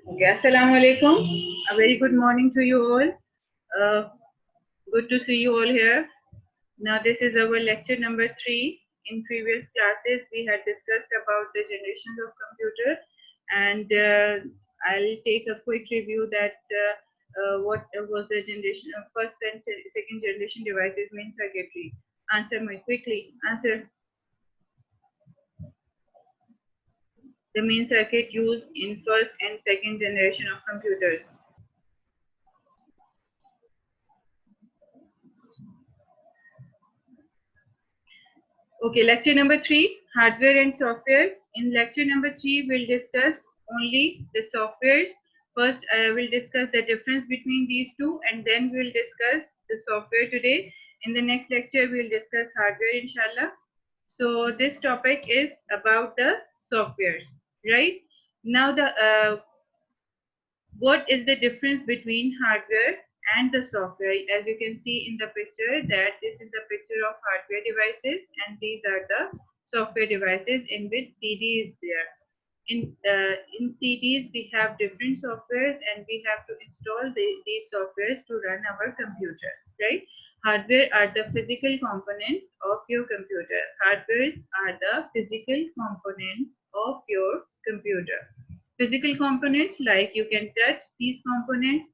Okay, Assalamu alaikum. A very good morning to you all. Uh, Good to see you all here. Now, this is our lecture number 3. In previous classes, we had discussed about the generations of computer, and I'll take a quick review that what was the generation of first and second generation devices main circuitry. Answer me quickly. Answer. The main circuit used in first and second generation of computers. Okay, lecture number 3, hardware and software. In lecture number 3, we'll discuss only the softwares. First, I will discuss the difference between these two, and then we'll discuss the software today. In the next lecture, we'll discuss hardware, inshallah. So this topic is about the softwares, right? Now, what is the difference between hardware and the software? As you can see in the picture, that this is the picture of hardware devices, and these are the software devices in which CD is there. In CDs, we have different softwares, and we have to install these softwares to run our computer, right? Hardware are the physical components of your computer. Hardware are the physical components of your computer. Physical components, like you can touch these components,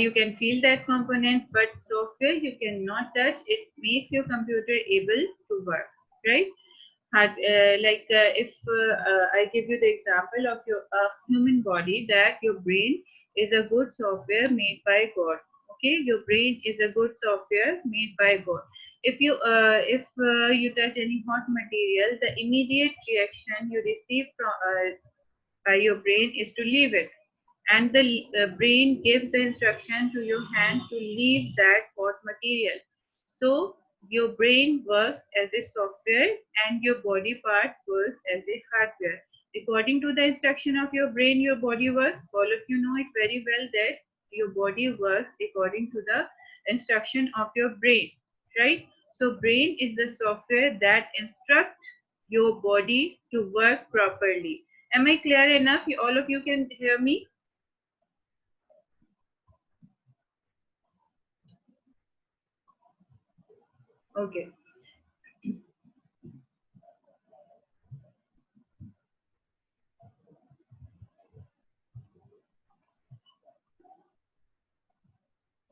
you can feel that components, but software you cannot touch. It makes your computer able to work, right? If I give you the example of your human body, that your brain is a good software made by God. Okay, your brain is a good software made by God. If you touch any hot material, the immediate reaction you receive from by your brain is to leave it, and the brain gives the instruction to your hand to leave that hot material. So your brain works as a software and your body part works as a hardware. According to the instruction of your brain, your body works. All of you know it very well that your body works according to the instruction of your brain, right? So brain is the software that instructs your body to work properly. Am I clear enough? All of you can hear me? Okay.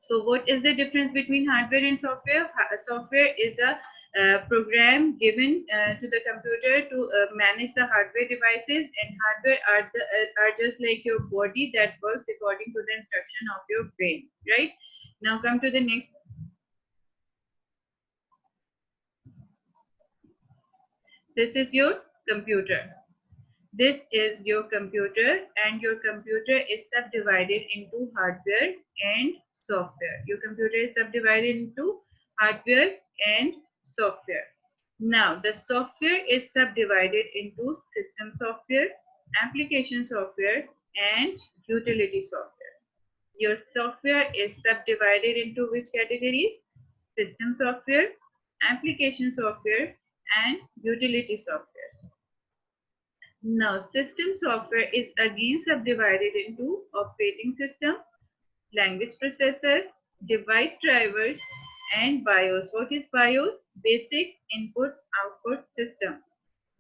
So what is the difference between hardware and software? Software is a program given to the computer to manage the hardware devices, and hardware are just like your body that works according to the instruction of your brain, right? Now come to the next. This is your computer. This is your computer, and your computer is subdivided into hardware and software. Your computer is subdivided into hardware and software. Now, the software is subdivided into system software, application software, and utility software. Your software is subdivided into which categories? System software, application software, and utility software. Now, system software is again subdivided into operating system, language processor, device drivers, and BIOS. What is BIOS? Basic Input Output System.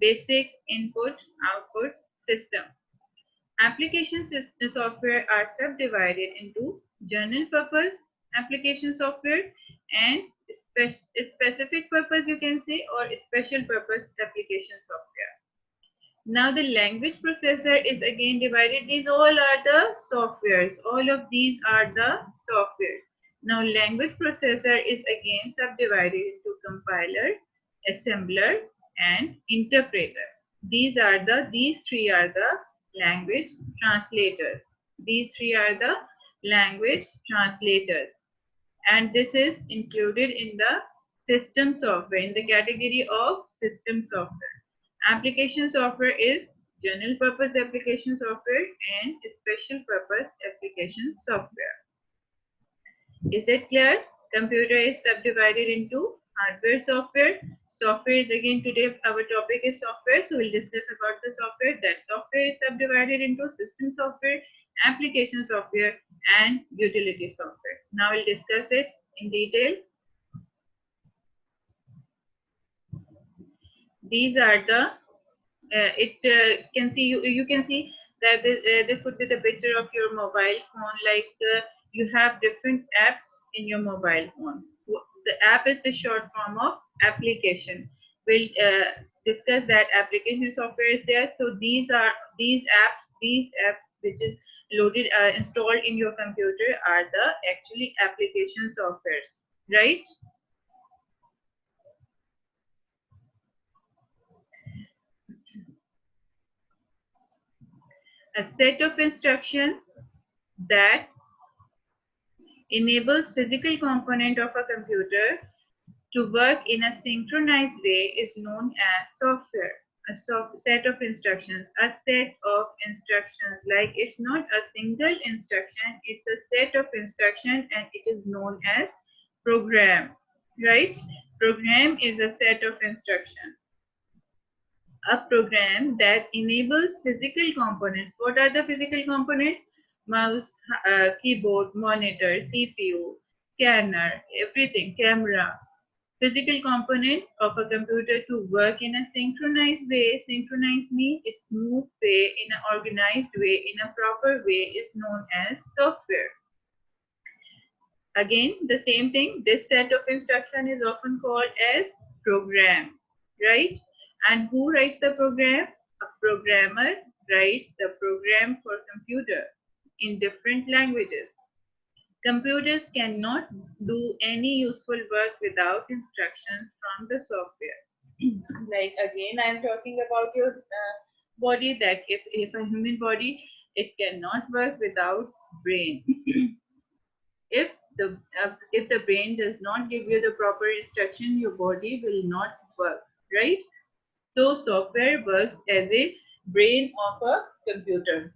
Basic Input Output System. Application system software are subdivided into general purpose application software and specific purpose, you can say, or special purpose application software. Now the language processor is again divided. These all are the softwares. All of these are the softwares. Now language processor is again subdivided into compiler, assembler, and interpreter. These three are the language translators. These three are the language translators. And this is included in the system software, in the category of system software. Application software is general purpose application software and special purpose application software. Is it clear? Computer is subdivided into hardware software, Software is again today our topic is software, so we'll discuss about the software. That software is subdivided into system software, application software, and utility software. Now we'll discuss it in detail. These are the can see you can see that this could be the picture of your mobile phone. Like you have different apps in your mobile phone. The app is the short form of application. We'll discuss that application software is there. So these apps which is loaded installed in your computer are the actually application softwares, right? A set of instructions that enables physical component of a computer to work in a synchronized way is known as software. A set of instructions, like it's not a single instruction, it's a set of instructions and it is known as program, right? Program is a set of instructions. A program that enables physical components. What are the physical components? Mouse, keyboard, monitor, CPU, scanner, everything, camera. Physical components of a computer to work in a synchronized way. Synchronized means a smooth way, in an organized way, in a proper way is known as software. Again, the same thing. This set of instruction is often called as program, right? And who writes the program? A programmer writes the program for computer in different languages. Computers cannot do any useful work without instructions from the software. Like again, I am talking about your body, that if a human body, it cannot work without brain. if the brain does not give you the proper instruction, your body will not work, right? So software works as a brain of a computer.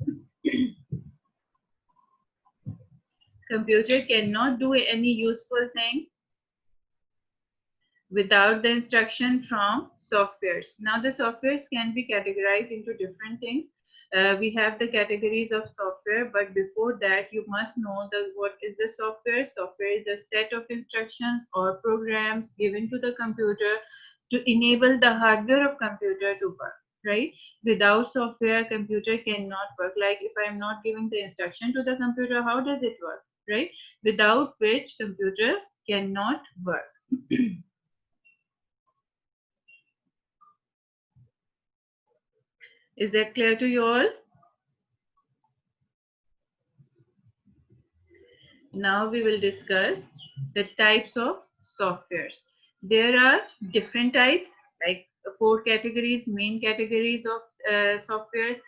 Computer cannot do any useful thing without the instruction from softwares. Now the softwares can be categorized into different things. We have the categories of software, but before that you must know what is the software. Software is a set of instructions or programs given to the computer to enable the hardware of computer to work, right? Without software, computer cannot work. Like if I am not giving the instruction to the computer, how does it work, right? Without which computer cannot work. Is that clear to you all? Now we will discuss the types of softwares. There are different types, like 4 categories, main categories of softwares: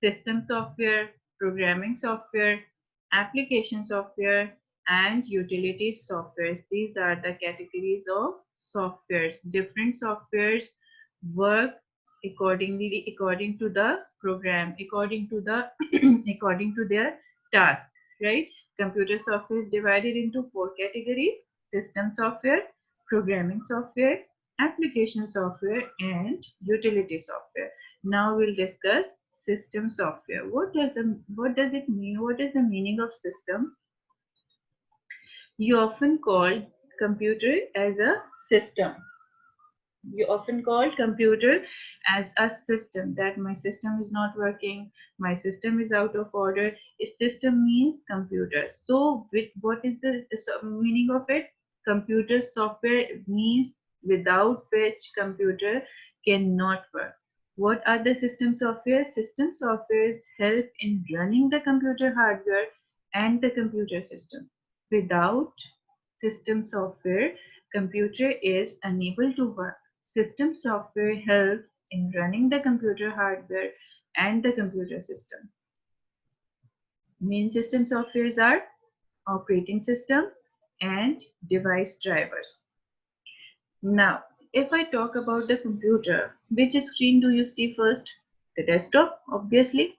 system software, programming software, application software, and utility softwares. These are the categories of softwares. Different softwares work according to the program, according to the according to their task, right? Computer software is divided into 4 categories: system software, programming software, application software, and utility software. Now we'll discuss system software. What does it mean? What is the meaning of system? You often call computer as a system. You often call computer as a system, that my system is not working, my system is out of order. A system means computer. So what is the meaning of it? Computer software means without which computer cannot work. What are the system software? System softwares help in running the computer hardware and the computer system. Without system software, computer is unable to work. System software helps in running the computer hardware and the computer system. Main system softwares are operating system and device drivers. Now, if I talk about the computer, which screen do you see first? The desktop, obviously,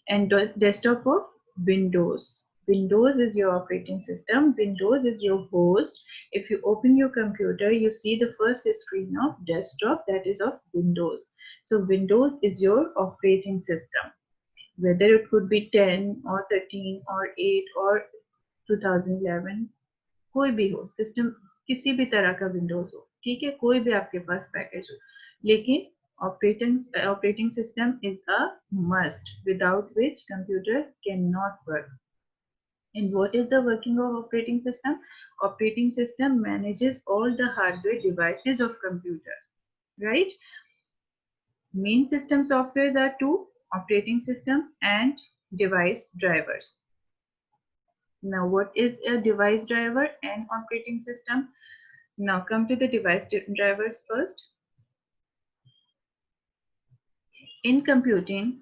and desktop of Windows. Windows is your operating system. Windows is your host. If you open your computer, you see the first screen of desktop, that is of Windows. So Windows is your operating system. Whether it could be 10 or 13 or 8 or 2011, कोई भी हो system, किसी भी तरह का Windows हो, ठीक है, कोई भी आपके पास पैकेज हो, लेकिन operating system is a must, without which computer cannot work. And what is the working of operating system? Operating system manages all the hardware devices of computer, right? Main system softwares are two: operating system and device drivers. Now, what is a device driver and operating system? Now, come to the device drivers first. In computing,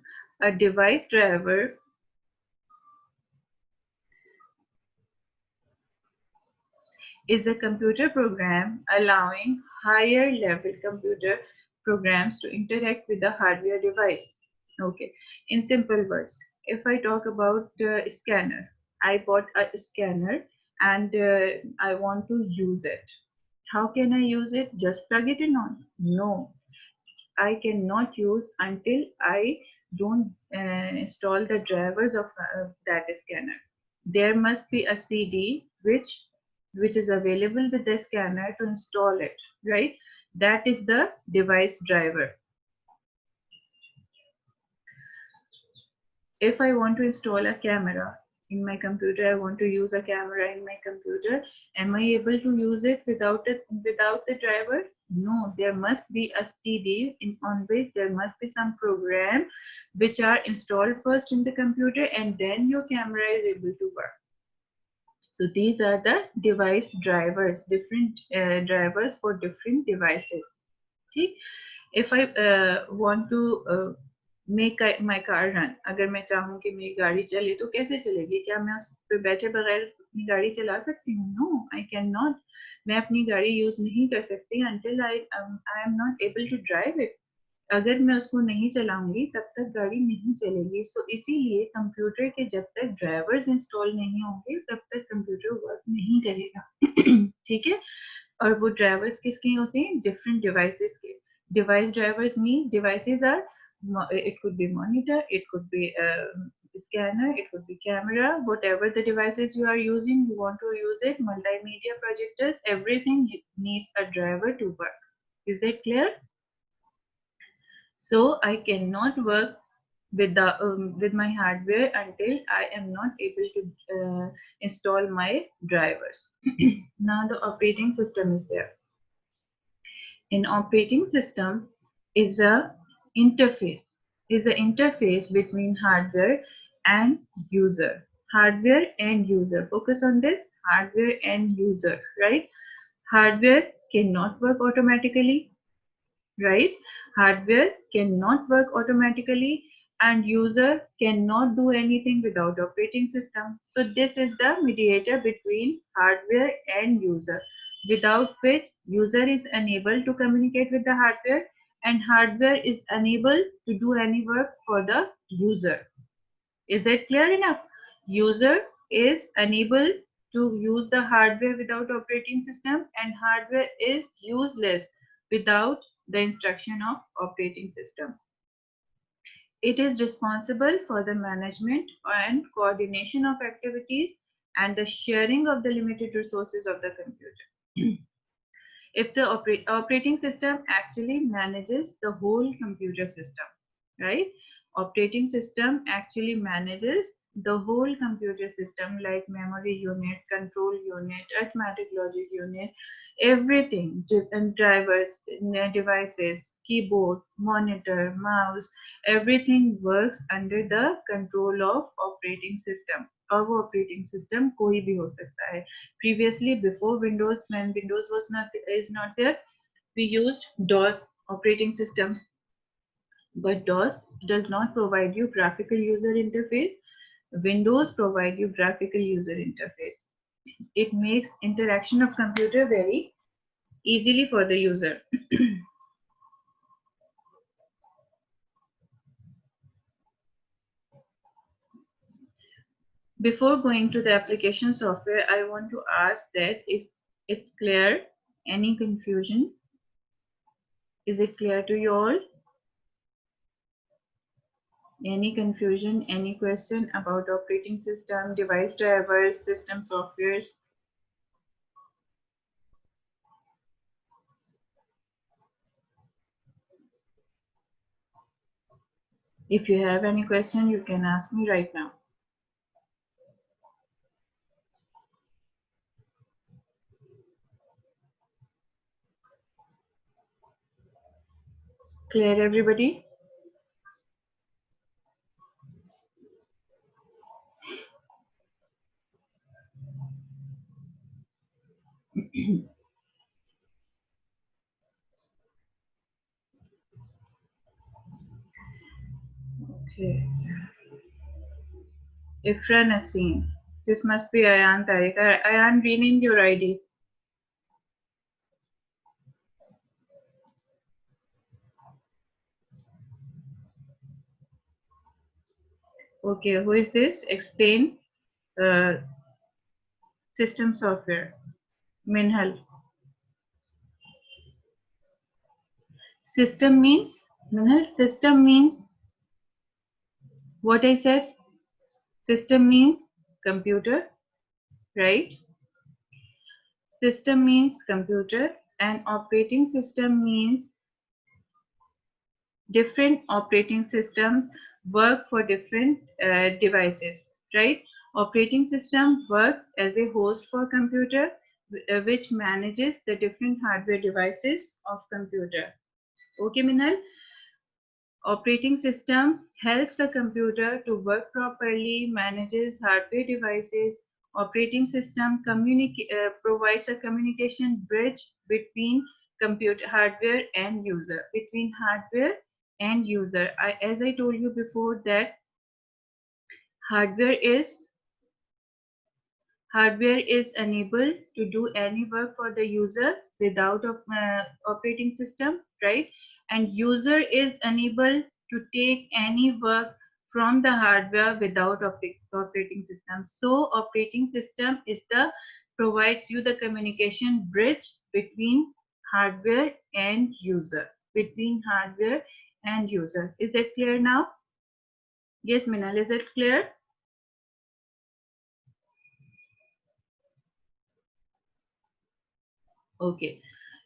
a device driver is a computer program allowing higher level computer programs to interact with the hardware device. Okay, in simple words, if I talk about scanner, I bought a scanner and I want to use it. How can I use it? Just plug it in on? No, I cannot use until I don't install the drivers of that scanner. There must be a CD which is available with the scanner to install it, right? That is the device driver. If I want to install a camera in my computer, I want to use a camera in my computer, am I able to use it without the driver? No, there must be a CD on which there must be some program which are installed first in the computer, and then your camera is able to work. So these are the device drivers, different drivers for different devices. ठीक, if I want to make my car run, अगर मैं चाहूँ कि मेरी गाड़ी चले तो कैसे चलेगी? क्या मैं उस पे बैठे बगैर अपनी गाड़ी चला सकती हूँ? No, I cannot. मैं अपनी गाड़ी यूज नहीं कर सकती until I am not able to drive it. अगर मैं उसको नहीं चलाऊंगी तब तक गाड़ी नहीं चलेगी. सो इसीलिए कंप्यूटर के जब तक ड्राइवर्स इंस्टॉल नहीं होंगे तब तक कंप्यूटर वर्क नहीं करेगा. ठीक है, और वो ड्राइवर्स किसके होते हैं? डिफरेंट डिवाइसेस के. Device drivers mean devices are, it could be monitor, it could be scanner, it could be camera, whatever the devices you are using, you want to use it, multimedia projectors, everything needs a driver to work. Is that clear? So I cannot work with my hardware until I am not able to install my drivers. Now the operating system is there. An operating system is a interface between hardware and user. Hardware and user. Focus on this. Hardware and user, right? Hardware cannot work automatically, right? Hardware cannot work automatically, and user cannot do anything without operating system. So this is the mediator between hardware and user, without which user is unable to communicate with the hardware, and hardware is unable to do any work for the user. Is that clear enough? User is unable to use the hardware without operating system, and hardware is useless without the instruction of operating system. It is responsible for the management and coordination of activities and the sharing of the limited resources of the computer. If the operating system actually manages the whole computer system, right? Operating system actually manages the whole computer system, like memory unit, control unit, arithmetic logic unit, everything, and drivers, devices, keyboard, monitor, mouse, everything works under the control of operating system. और वो operating system कोई भी हो सकता है. Previously, before Windows, when Windows is not there, we used DOS operating system. But DOS does not provide you graphical user interface. Windows provide you graphical user interface. It makes interaction of computer very easily for the user. Before going to the application software, I want to ask that if it's clear, any confusion? Is it clear to you all? Any confusion, any question about operating system, device drivers, system softwares? If you have any question, you can ask me right now. Clear, everybody? Okay. Ifra Naseem. This must be Ayan Tariq. Ayan, rename your ID. Okay, who is this? Explain. Uh, System software. Minhal. System means? Minhal, system means what I said? System means computer, right? System means computer and operating system means different operating systems work for different devices, right? Operating system works as a host for computer which manages the different hardware devices of computer. Okay, Minal? Operating system helps a computer to work properly, manages hardware devices. Operating system provides a communication bridge between computer hardware and user. Between hardware and user. As I told you before that hardware is hardware is unable to do any work for the user without operating system, right? And user is unable to take any work from the hardware without operating system. So operating system is the provides you the communication bridge between hardware and user. Between hardware and user. Is that clear now? Yes, Minal, is it clear? Okay.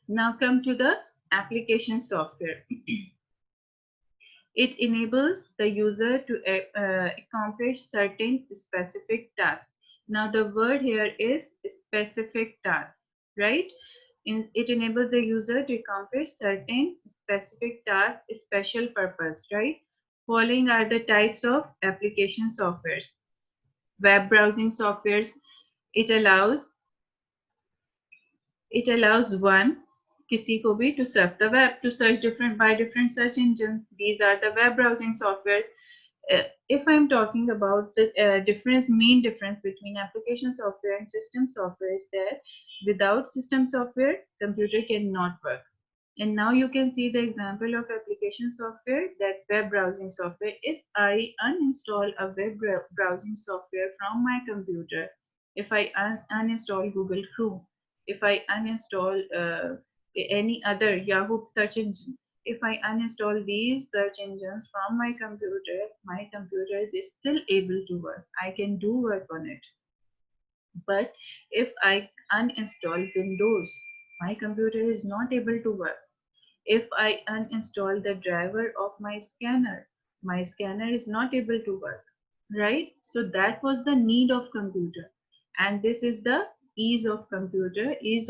Now come to the application software. It enables the user to accomplish certain specific tasks. Now the word here is specific task, right? It enables the user to accomplish certain specific tasks, special purpose, right? Following are the types of application softwares. Web browsing softwares, it allows one किसी को भी to surf the web, to search different search engines. These are the web browsing softwares. If I'm talking about the main difference between application software and system software is that without system software, computer cannot work. And now you can see the example of application software, that web browsing software. If I uninstall a web browsing software from my computer, if I uninstall Google Chrome, if I uninstall any other Yahoo search engine, if I uninstall these search engines from my computer is still able to work. I can do work on it. But if I uninstall Windows, my computer is not able to work. If I uninstall the driver of my scanner is not able to work, right? So that was the need of computer. And this is the ease of computer, ease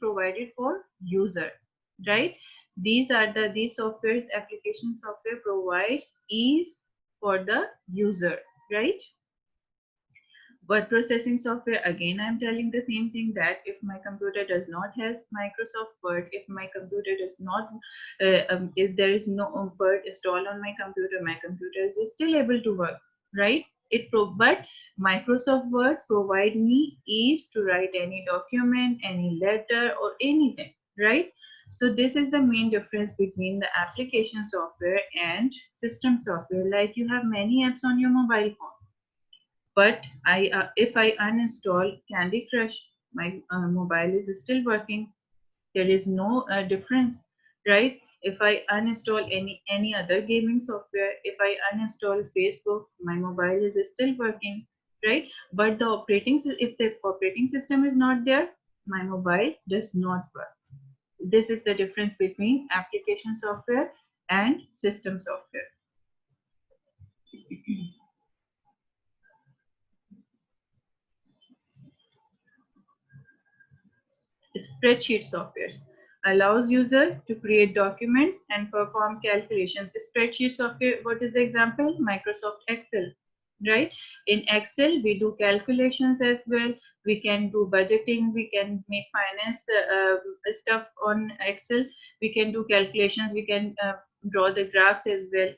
provided for user, right? These softwares, application software provides ease for the user, right? Word processing software, again I'm telling the same thing, that if my computer does not have Microsoft Word, if my computer does not if there is no Word installed on my computer is still able to work, right? But Microsoft Word provide me ease to write any document, any letter or anything, right? So this is the main difference between the application software and system software. Like you have many apps on your mobile phone. But if I uninstall Candy Crush, my mobile is still working. There is no difference, right? If I uninstall any other gaming software, if I uninstall Facebook, my mobile is still working, right? But if the operating system is not there, my mobile does not work. This is the difference between application software and system software. Spreadsheet software allows user to create documents and perform calculations. Spreadsheet software, what is the example? Microsoft Excel, right? In Excel, we do calculations as well. We can do budgeting. We can make finance stuff on Excel. We can do calculations. We can draw the graphs as well.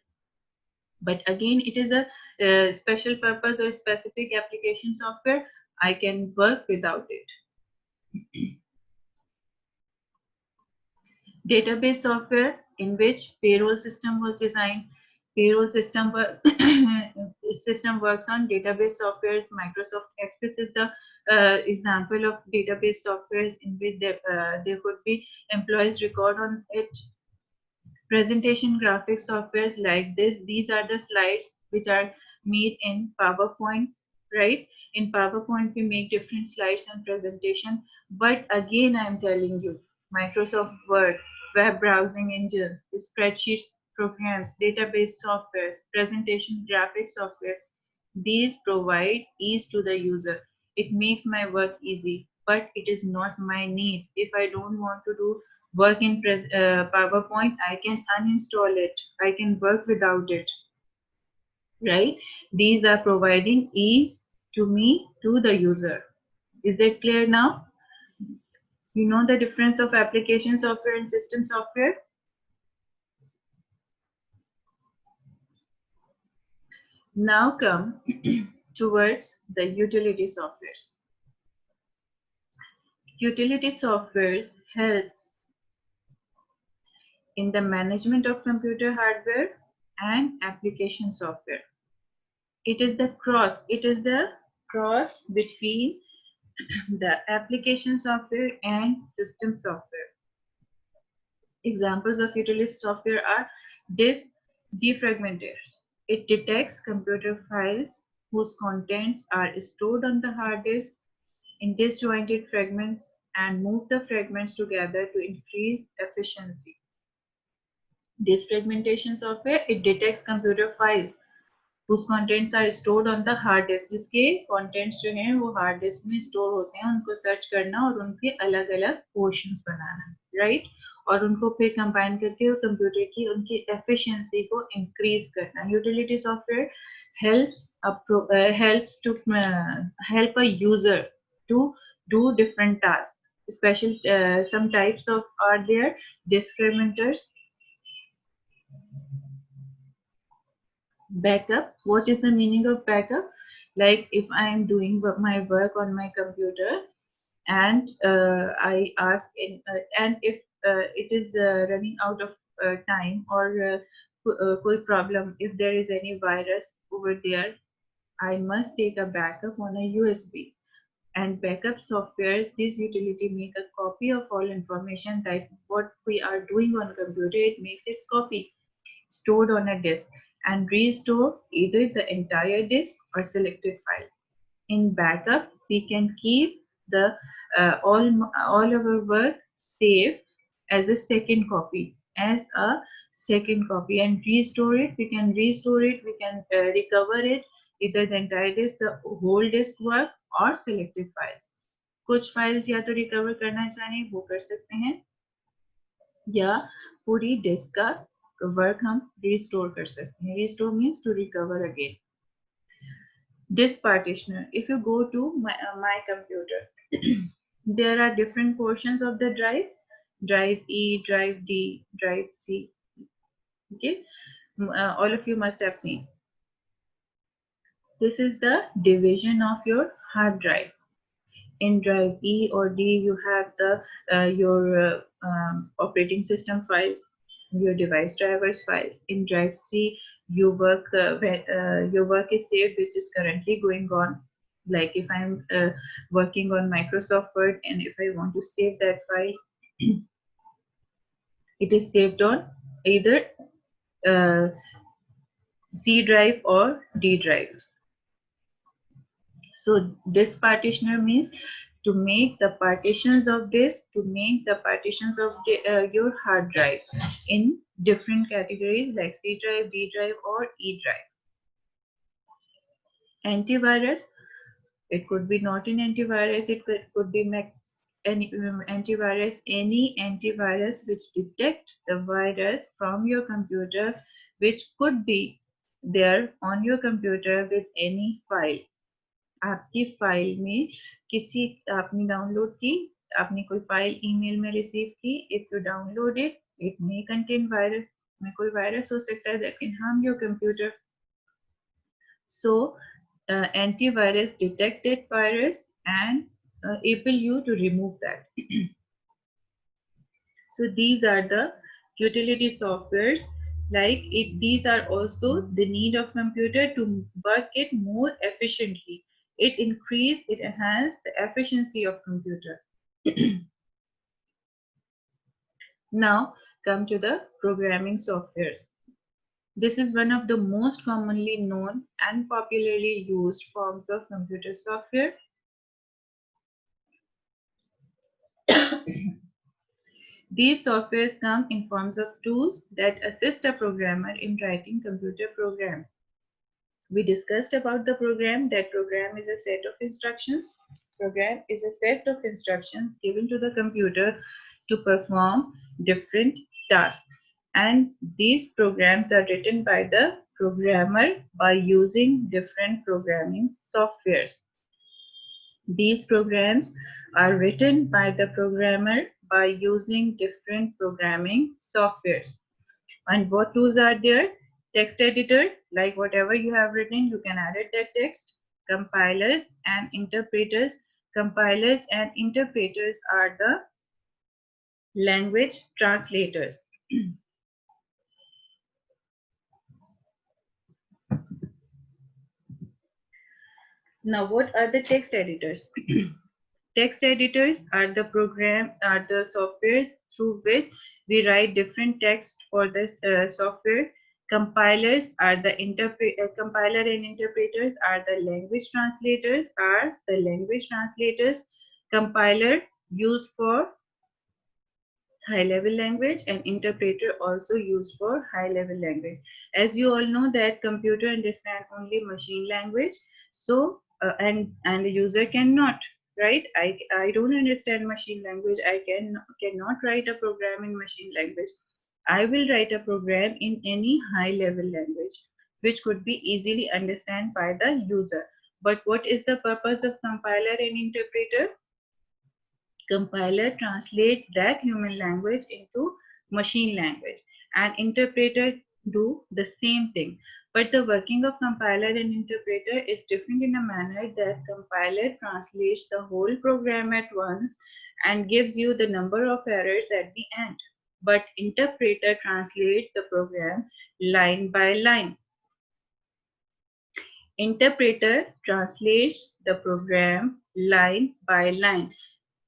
But again, it is a special purpose or specific application software. I can work without it. Database software in which payroll system was designed. Payroll system system works on database softwares. Microsoft Access is the example of database softwares in which there could be employees record on it. Presentation graphics softwares like this, these are the slides which are made in PowerPoint, right? In PowerPoint we make different slides and presentation. But again, I am telling you, Microsoft Word, web browsing engines, spreadsheets programs, database softwares, presentation graphics software, these provide ease to the user. It makes my work easy, but it is not my need. If I don't want to do work in PowerPoint, I can uninstall it. I can work without it, right? These are providing ease to me, to the user. Is it clear now? You know the difference of application software and system software? Now come towards the utility softwares. Utility softwares helps in the management of computer hardware and application software. It is the cross between the application software and system software. Examples of utility software are disk defragmenter. It detects computer files whose contents are stored on the hard disk in disjointed fragments and move the fragments together to increase efficiency. Disfragmentation software, it detects computer files whose contents are stored on the hard disk, जिसके contents जो हैं वो hard disk में store होते हैं, उनको search करना और उनके अलग अलग portions बनाना, right? और उनको फिर combine करके कंप्यूटर की उनकी efficiency को increase करना. Utility software helps to help a user to do different tasks. Special some types of are there disk fragmenters. Backup, what is the meaning of backup? Like if I am doing my work on my computer and I ask and if it is running out of time or koi problem, if there is any virus over there, I must take a backup on a USB. And backup softwares, this utility make a copy of all information that what we are doing on computer, it makes its copy stored on a disk and restore either the entire disk or selected file. In backup, we can keep the all our work saved as a second copy, and restore it. We can restore it. We can recover it, either the entire disk, the whole disk work, or selected files. कुछ files या तो recover करना चाहें वो कर सकते हैं या पूरी डिस्क का वर्क हम रिस्टोर कर सकते हैं. Restore means to recover again. Disk partitioner. If you go to my computer, there are different portions of the drive. Drive E, drive D, drive C. Okay, all of you must have seen. This is the division of your hard drive. In drive E or D, you have the your operating system files, your device drivers files. In drive C, your work your work is saved, which is currently going on. Like if I'm working on Microsoft Word, and if I want to save that file, it is saved on either uh, C drive or D drive. So disk partitioner means to make the partitions of disk, to make the partitions of your hard drive in different categories like C drive, D drive, or E drive. Antivirus, it could be not in antivirus, it could be any antivirus, any antivirus which detects the virus from your computer, which could be there on your computer with any file. आपकी file में किसी आपने download की, आपने कोई file email में receive की, if you download it may contain virus, में कोई वायरस हो सकता है that can harm your computer. So antivirus detect that virus and able you to remove that. So these are the utility softwares. Like these are also the need of computer to work it more efficiently. It enhance the efficiency of computer. Now come to the programming softwares. This is one of the most commonly known and popularly used forms of computer software. These softwares come in forms of tools that assist a programmer in writing computer programs. We discussed about the program, that program is a set of instructions. Program is a set of instructions given to the computer to perform different tasks. And these programs are written by the programmer by using different programming softwares. These programs are written by the programmer by using different programming softwares. And what tools are there? Text editor, like whatever you have written, you can edit that text. Compilers and interpreters. Compilers and interpreters are the language translators. Now, what are the text editors? Text editors are the softwares through which we write different text for this software. Compilers are the compiler and interpreters are the language translators. Compiler used for high level language and interpreter also used for high level language. As you all know that computer understand only machine language, so and the user cannot, right? I don't understand machine language. I cannot write a program in machine language. I will write a program in any high level language which could be easily understood by the user. But what is the purpose of compiler and interpreter? Compiler translates that human language into machine language, and interpreter do the same thing. But the working of compiler and interpreter is different in a manner that compiler translates the whole program at once and gives you the number of errors at the end. But interpreter translates the program line by line. Interpreter translates the program line by line,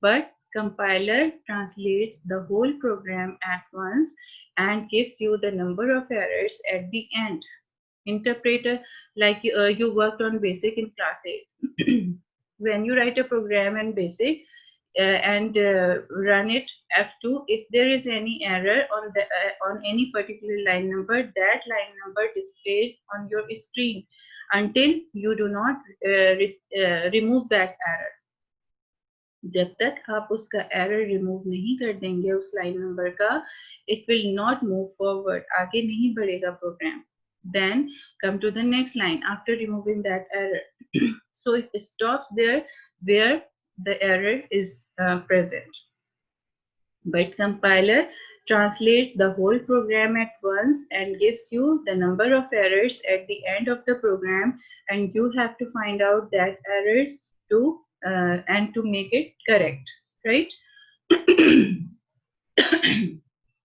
but compiler translates the whole program at once and gives you the number of errors at the end. Interpreter, like you worked on BASIC in class 8. When you write a program in BASIC and run it F2, if there is any error on any particular line number, that line number displays on your screen until you do not remove that error. जब तक आप उसका error remove नहीं कर देंगे उस line number का, it will not move forward, आगे नहीं बढ़ेगा programme. Then come to the next line after removing that error. So it stops there where the error is present. But compiler translates the whole program at once and gives you the number of errors at the end of the program, and you have to find out that errors to and to make it correct, right?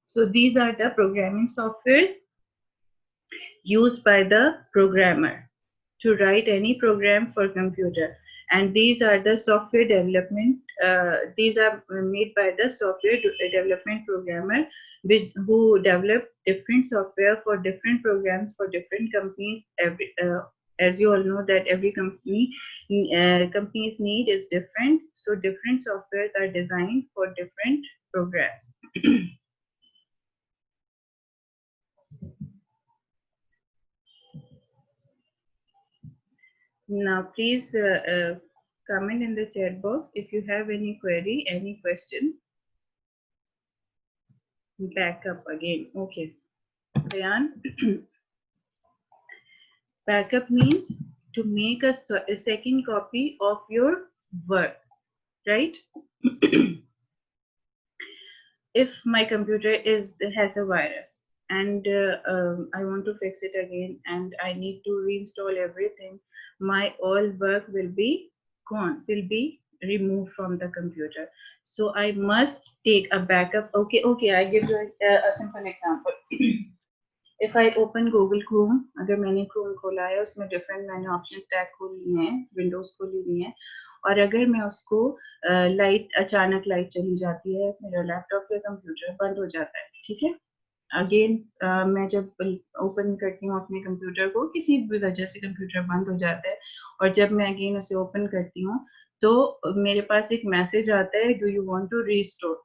So these are the programming softwares. used by the programmer to write any program for computer, and these are the software development, these are made by the software development programmer who develop different software for different programs for different companies. As you all know that every company's need is different, so different softwares are designed for different programs. Now, please comment in the chat box if you have any query, any question. Back up again. Okay. Ryan, backup means to make a second copy of your work, right? If my computer has a virus and I want to fix it again and I need to reinstall everything, my all work will be gone, will be removed from the computer. So I must take a backup. Okay, I give you a simple example. If I open Google Chrome, अगर मैंने Chrome खोला है उसमें different मैंने options tag खोल लिए हैं, Windows खोली हुई हैं, और अगर मैं उसको अचानक लाइट चली जाती है, मेरा लैपटॉप या कंप्यूटर बंद हो जाता है, ठीक है? अगेन मैं जब ओपन करती हूँ अपने कंप्यूटर को, किसी भी वजह से कंप्यूटर बंद हो जाता है और जब मैं अगेन उसे ओपन करती हूँ तो मेरे पास एक मैसेज आता है, do you want to restore?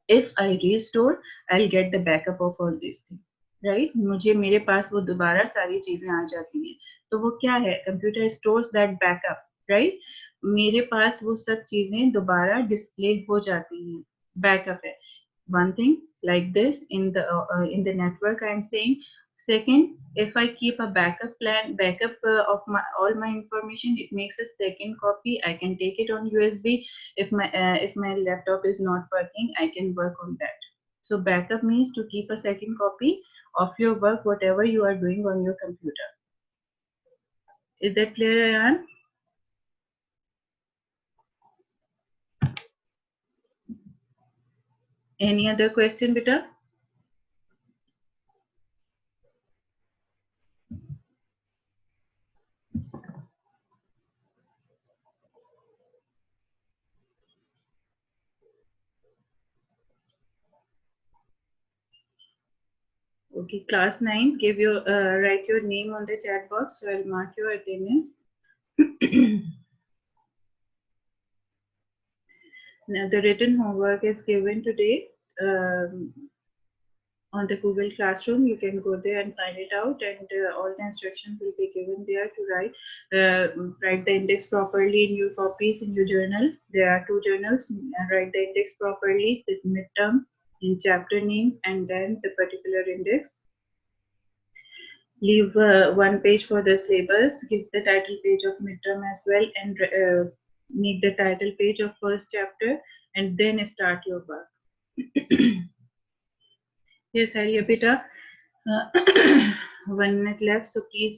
If I restore I will get the backup of all this thing, right? मुझे मेरे पास वो दोबारा सारी चीजें आ जाती हैं, तो वो क्या है? Computer stores that backup, right? मेरे पास वो सब चीजें दोबारा डिस्प्ले हो जाती हैं, बैकअप है. One thing like this in the network I'm saying. Second, if I keep a backup of all my information, it makes a second copy. I can take it on USB. If my laptop is not working, I can work on that. So backup means to keep a second copy of your work, whatever you are doing on your computer. Is that clear, Ayan? Any other question, beta? Okay, class 9, write your name on the chat box, so I'll mark your attendance. Now, the written homework is given today on the Google Classroom. You can go there and find it out, and all the instructions will be given there to write the index properly in your copies in your journal. There are 2 journals. Write the index properly with midterm in chapter name and then the particular index. Leave 1 page for the syllabus. Give the title page of midterm as well, and make the title page of first chapter, and then start your work. Yes, Hariyapita. 1 minute left, so please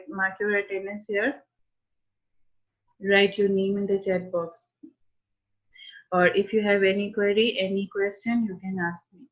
mark your attendance here. Write your name in the chat box. Or if you have any query, any question, you can ask me.